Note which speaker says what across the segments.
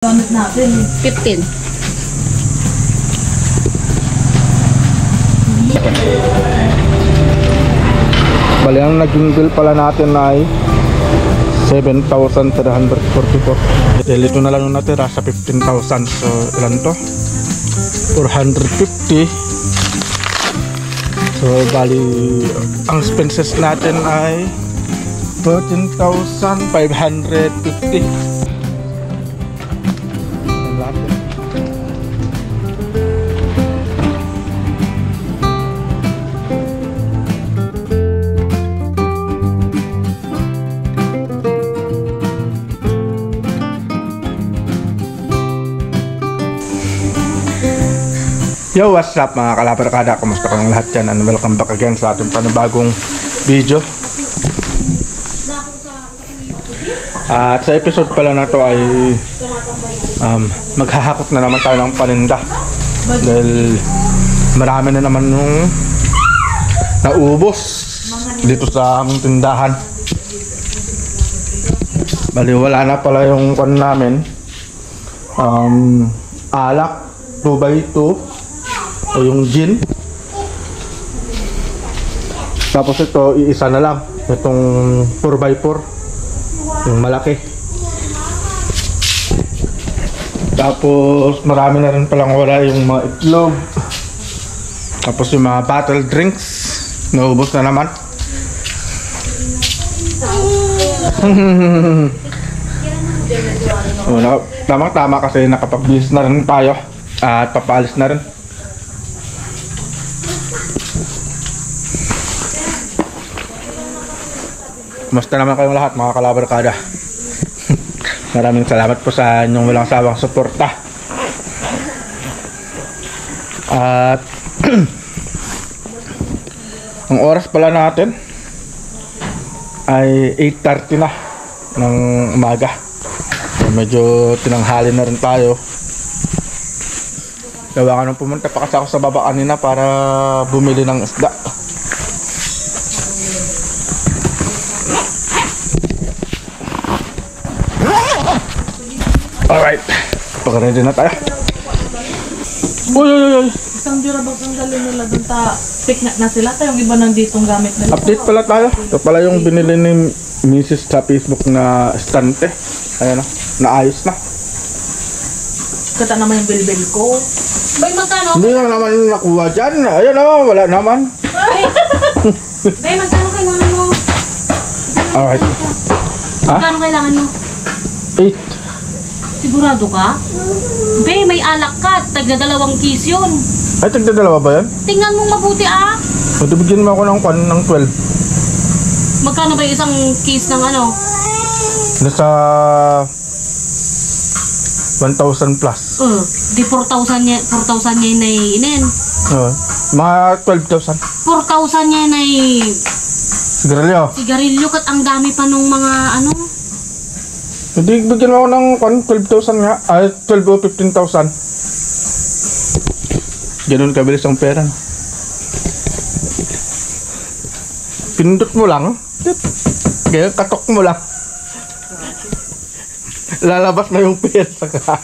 Speaker 1: Gamit natin 15.
Speaker 2: Bali, ang naging bill pala natin ay 7,344. Ito na lang yung natira sa 15,000. So, ilan to? 450. So, bali, ang expenses natin ay 13,550. Yo, what's up mga kalabarkada? Kumusta kayong lahat dyan? And welcome back again sa ating panibagong video. At sa episode pala na to ay maghahakot na naman tayo ng paninda. Dahil marami na naman yung naubos dito sa aming tindahan. Bali, wala na pala yung pan namin. Alak 2x2 o yung gin. Tapos ito, iisa na lang. Itong 4x4, yung malaki. Tapos marami na rin palang wala yung mga itlog. Tapos yung mga bottle drinks, naubos na naman. Tama kasi nakapag-bis na rin tayo at papaalis na rin. Kumusta naman kayong lahat mga kalabarkada? Maraming salamat po sa inyong walang sawang suporta. At ang oras pala natin ay 8:30 na ng umaga. Medyo tinanghali na rin tayo. Gawa ka nung pumunta pa kasi ako sa baba kanina para bumili ng isda. Alright, pag-ready na tayo. Uy!
Speaker 1: Isang durabag ang dali nila dun piknik na sila. Yung iba nanditong gamit nila.
Speaker 2: Update pala tayo. Ito pala yung binili ni Mrs. sa Facebook na estante. Ayan na, naayos na.
Speaker 1: Kata naman yung bilbil ko. Bay, magkano?
Speaker 2: Hindi lang naman yung nakuha dyan. Ayan na, wala naman.
Speaker 1: Bay, magkano kailangan mo?
Speaker 2: Alright. Ha?
Speaker 1: Magkano kailangan mo?
Speaker 2: 8.
Speaker 1: Sigurado ka? Bay, may alak ka. Tagda-2 kiss yun.
Speaker 2: Ay, tagdadalawa ba yan?
Speaker 1: Tingnan mo mabuti ah.
Speaker 2: Bigyan mo ako ng 12.
Speaker 1: Magkano ba yung isang kiss ng ano?
Speaker 2: Nasa 1,000 plus.
Speaker 1: Di 4,000 niya yung naiinin.
Speaker 2: Mga 12,000.
Speaker 1: 4,000 niya yung
Speaker 2: Sigarilyo.
Speaker 1: sigarilyo kat ang dami pa nung mga ano.
Speaker 2: Hindi, bigyan mo ako ng 12,000 nga. 12 o 15,000. Ganun kabilis ang pera. Pindot mo lang. Kaya katok mo lang. Lalabas na yung pera ka.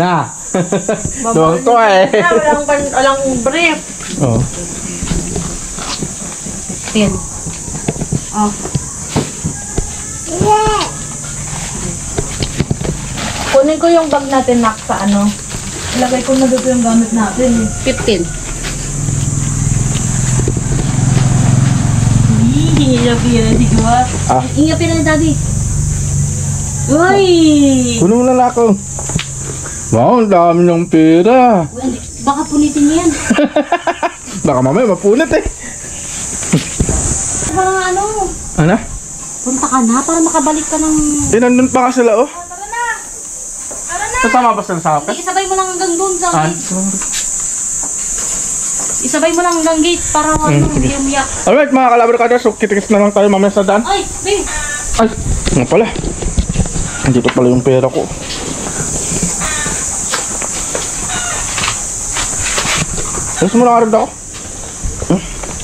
Speaker 2: Na. Doon to eh.
Speaker 1: Walang brief.
Speaker 2: Oh.
Speaker 1: 10. Oh. Kunin ko yung bag natin, Nak, sa ano. Ilagay ko na dito yung gamit natin. 15. Ingapin na, diba? Ingapin na, Daddy. Uy!
Speaker 2: Kuno na lang ako. Wow, ang dami ng pera.
Speaker 1: Baka punitin niya yan.
Speaker 2: Baka mamaya mapunit eh.
Speaker 1: Parang ano?
Speaker 2: Ano?
Speaker 1: Punta ka na para makabalik ka ng...
Speaker 2: Nandun pa ka sila oh.
Speaker 1: Tara na! Tara na!
Speaker 2: Kasama ba sila sa akin?
Speaker 1: Isabay mo lang hanggang doon sa gate. Isabay mo lang hanggang gate para hindi umiyak.
Speaker 2: Alright mga kalabarkada, so kitikis na lang tayo mamaya sa daan.
Speaker 1: Ay, babe!
Speaker 2: Ay, nga pala. Dito pala yung pera ko. Alas mo lang arad ako.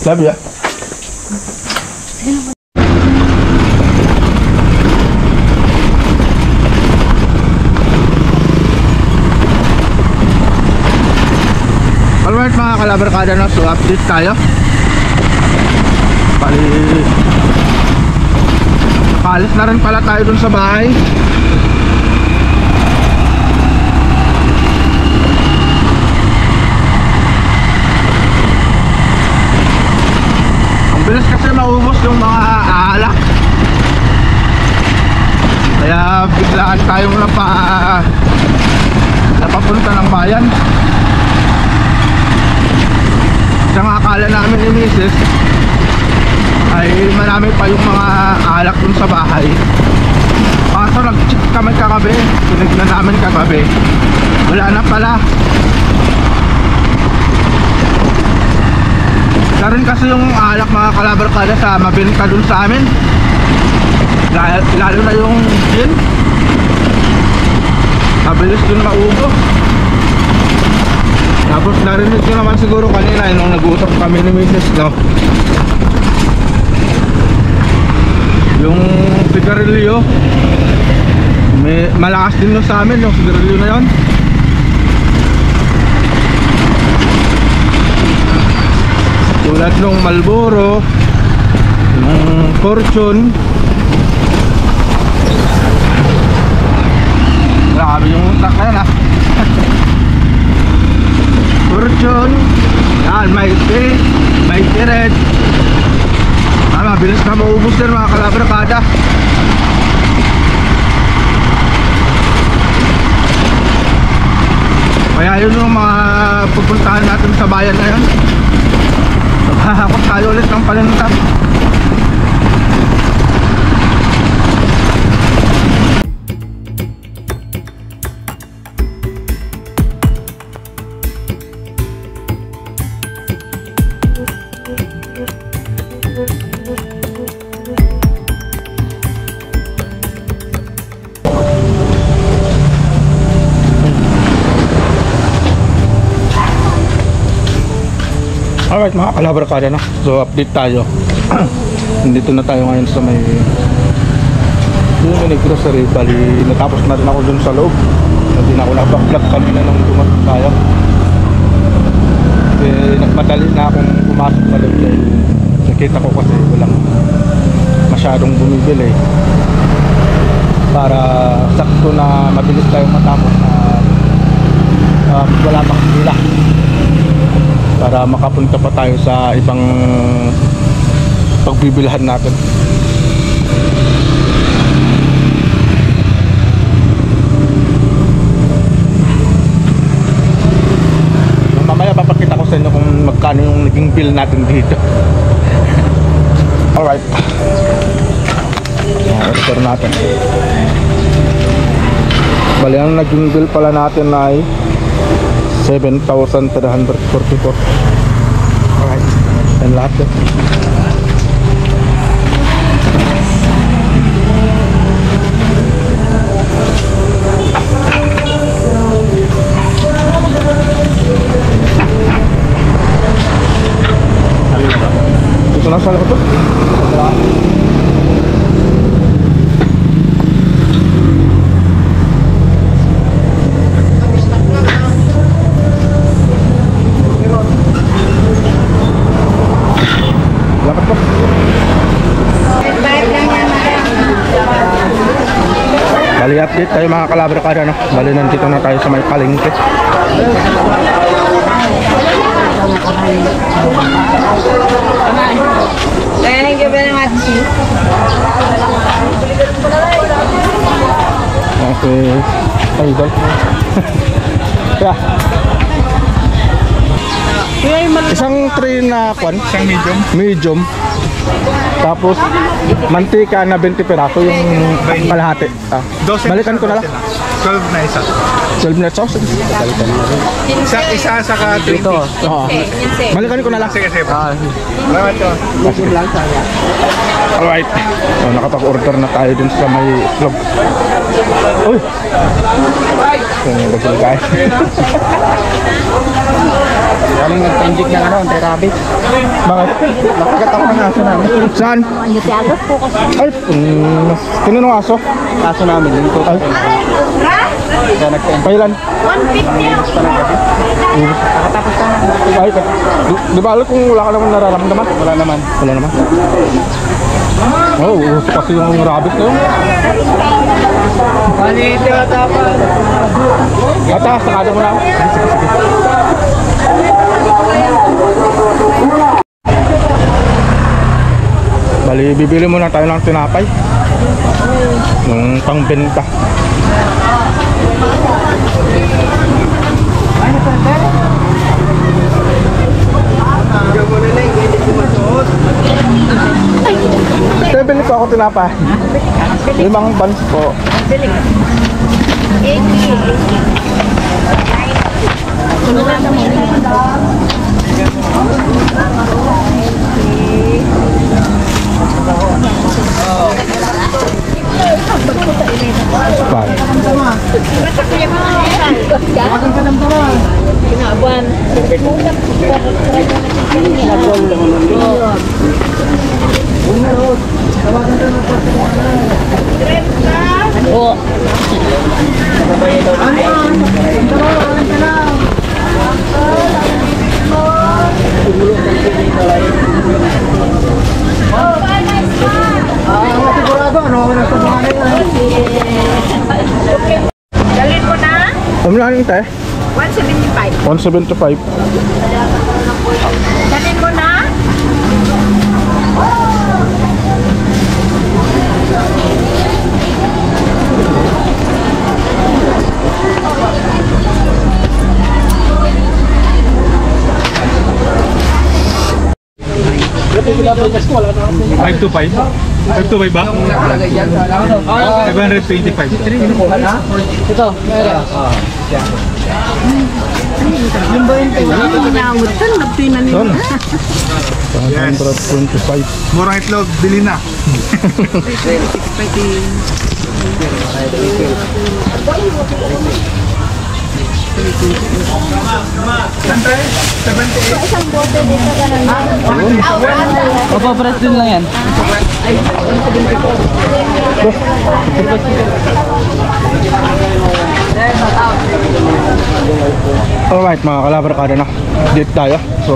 Speaker 2: Love ya. kalabarkada na, so update tayo. Bali, nakalis na rin pala tayo dun sa bahay. Ang bilis kasi maubos yung mga alak, kaya biglaan tayong napapunta ng bayan. Isang akala namin ni Mrs. ay marami pa yung mga alak dun sa bahay. Kaso nag-check kami kagabi, tinignan namin kagabi, wala na pala. Karon kasi yung alak mga kalabarkada sa mabenta dun sa amin, lalo na yung gin, mabilis dun maubos. Tapos narinig ko naman siguro kanina nung nag-uusap kami ni Mrs. no, yung sigarilyo, malakas din no sa amin yung sigarilyo na yun. Tulad nung Marlboro, yung Fortune, grabe yung utak na yan ha. Fortune, yan, may red. Mabilis na maubos din mga kalabarkada. Kaya yun yung mga pupuntahan natin sa bayan na yun. Nakahakot tayo ulit ng palinta. Alright mga kalabarkada no, so update tayo. Nandito na tayo ngayon sa may mini grocery. Bali natapos na rin ako dun sa loob, hindi na ako nakabaklap kanina nung dumating tayo. Nagmadali na akong pumasok sa loob dahil nakita ko kasi walang masyadong bumibili, para sakto na mabilis tayong matapos na wala pang pila, para makapunta pa tayo sa ibang pagbibilhan natin. Mamaya papakita ko sa inyo kung magkano yung naging bill natin dito. Alright, order natin. Bali ang naging bill pala natin ay 7,344. Alright, and lahat yun. Dito na sa likod. Bali update tayo mga kalabarkada no? Bali nandito na tayo sa may palengke.
Speaker 3: Thank you very much.
Speaker 2: Okay, idol. Yeah. Isang tray na kwan? Isang medium? Medium. Tapos mantika na 20 piraso yung kalahati. Balikan ko na lang.
Speaker 4: 12 na isa.
Speaker 2: 12 na ito? Balikan na rin.
Speaker 4: Isa saka 20.
Speaker 2: Ito. Balikan ko na lang.
Speaker 4: Sige, sige. Salamat ko.
Speaker 2: Alright. So, nakapag-order na tayo dun sa may vlog. Uy! Bagay guys.
Speaker 4: Galing nag-inject ng anti-rabies.
Speaker 2: Bakit?
Speaker 4: Nakagat ako ng aso namin.
Speaker 2: Saan? Ay, tinanong aso?
Speaker 4: Aso namin, yung
Speaker 2: Ay.
Speaker 4: Kaya nag-10.
Speaker 2: Kailan?
Speaker 1: 150 ako.
Speaker 4: Nakatapos ka na.
Speaker 2: Ay, di ba alam kung wala ka naman nararamdaman?
Speaker 4: Wala naman.
Speaker 2: Wala naman. Oh, uso kasi yung rabbit na yun.
Speaker 4: Manito na tapos.
Speaker 2: Ata, sakada mo na ako. Bali, bibili muna tayo ng tinapay. Yung pangbenta. Bili po ako tinapay. 5 buns po.
Speaker 1: Kinabuan. Oo.
Speaker 3: Dalhin mo na.
Speaker 2: Pamulahan yung tayo?
Speaker 3: 175.
Speaker 2: 175.
Speaker 3: Dalhin mo na.
Speaker 5: Five to five ba? 725.
Speaker 2: Son. 125.
Speaker 5: Murang itlog, bili na.
Speaker 4: Papaparas din lang yan.
Speaker 2: Alright mga kalabarkada na. Dito tayo. So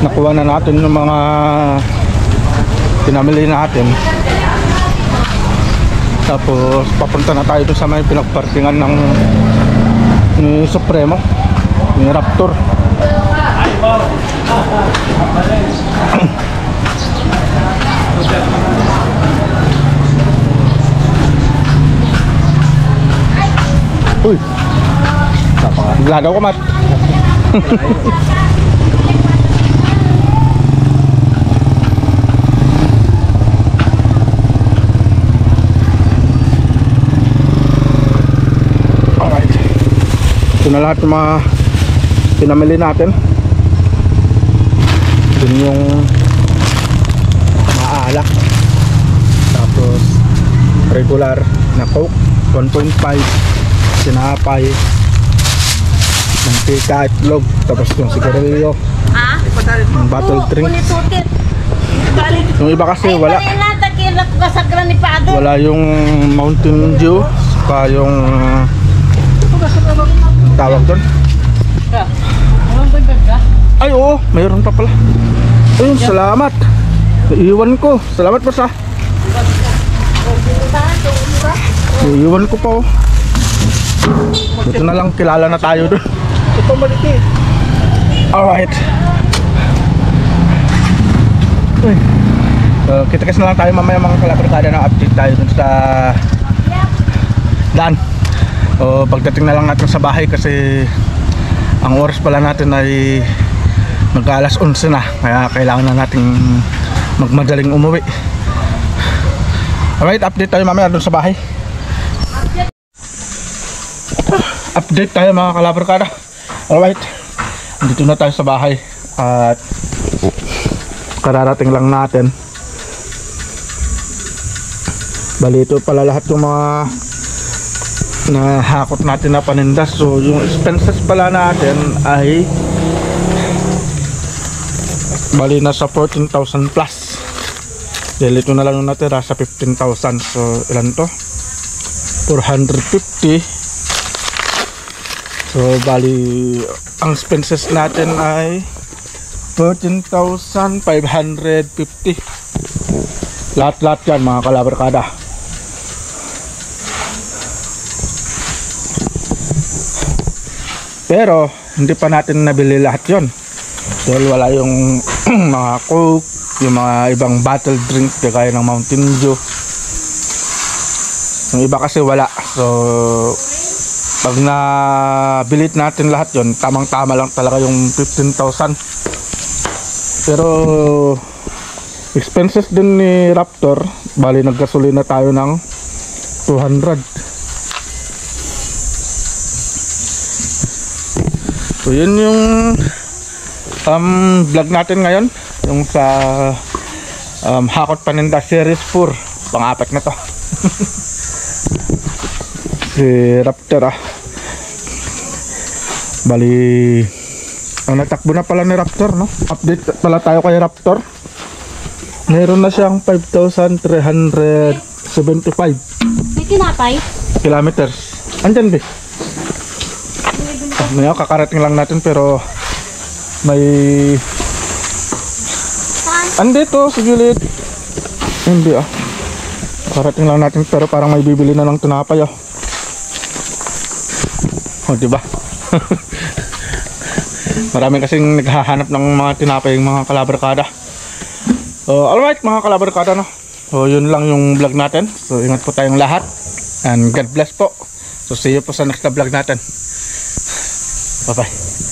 Speaker 2: nakuha na natin yung mga pinamili natin. Tapos papunta na tayo dun sa may pinagparkingan ng ni Supremo, ni Raptor. Uy, bigla daw ko mat. Alright, ito na lahat yung mga pinamili natin. Dun yung maaalak, tapos regular na Coke 1.5, sinapay, mantika, itlog, tapos yung sigarilyo, yung bottle drinks. Yung iba kasi wala, wala yung Mountain Dew, pa yung tawag doon. Ay oo, mayroon pa pala. Ayun, salamat. Iiwan ko. Salamat po sa. Iiwan ko pa oh. Ito na lang, kilala na tayo doon. Ito maliki. Alright. So, kita-kits na lang tayo mamaya mga kalabarkada na update tayo dun sa daan. O pagdating na lang natin sa bahay kasi ang oras pala natin ay mag-alas 11 na, kaya kailangan na nating magmadaling umuwi. Alright, update tayo mamaya dun sa bahay. Update tayo mga kalabarkada. Alright, dito na tayo sa bahay at kararating lang natin. Bali ito pala lahat yung mga nahakot natin na paninda. So yung expenses pala natin ay bali nasa 14,000 plus. Dahil ito na lang yung natira sa 15,000. So ilan to? 450 So bali ang expenses natin ay 13,550. Lahat-lahat yan mga kalabarkada. Pero hindi pa natin nabili lahat yon dahil wala yung mga Coke, yung mga ibang bottle drink kagaya ng Mountain Dew. Yung iba kasi wala. So pag nabilit natin lahat yon, tamang-tama lang talaga yung 15,000. Pero expenses din ni Raptor, bali naggasolina tayo ng 200. So yun yung vlog natin ngayon, yung sa Hakot Paninda Series 4, pang-apat na to. Si Raptor bali ang natakbo na pala ni Raptor, no? Update pala tayo kay Raptor. Meron na siyang 5,375
Speaker 1: May tinapay?
Speaker 2: kilometers. Andyan ba? Ngayon kakarating lang natin pero may andito sa gilid. Hindi kakarating lang natin pero parang may bibili na ng tinapay diba? Maraming kasing naghahanap ng mga tinapay yung mga kalabarkada. Alright mga kalabarkada, no? So yun lang yung vlog natin. So ingat po tayong lahat and God bless po. So see you po sa next na vlog natin. Bye bye.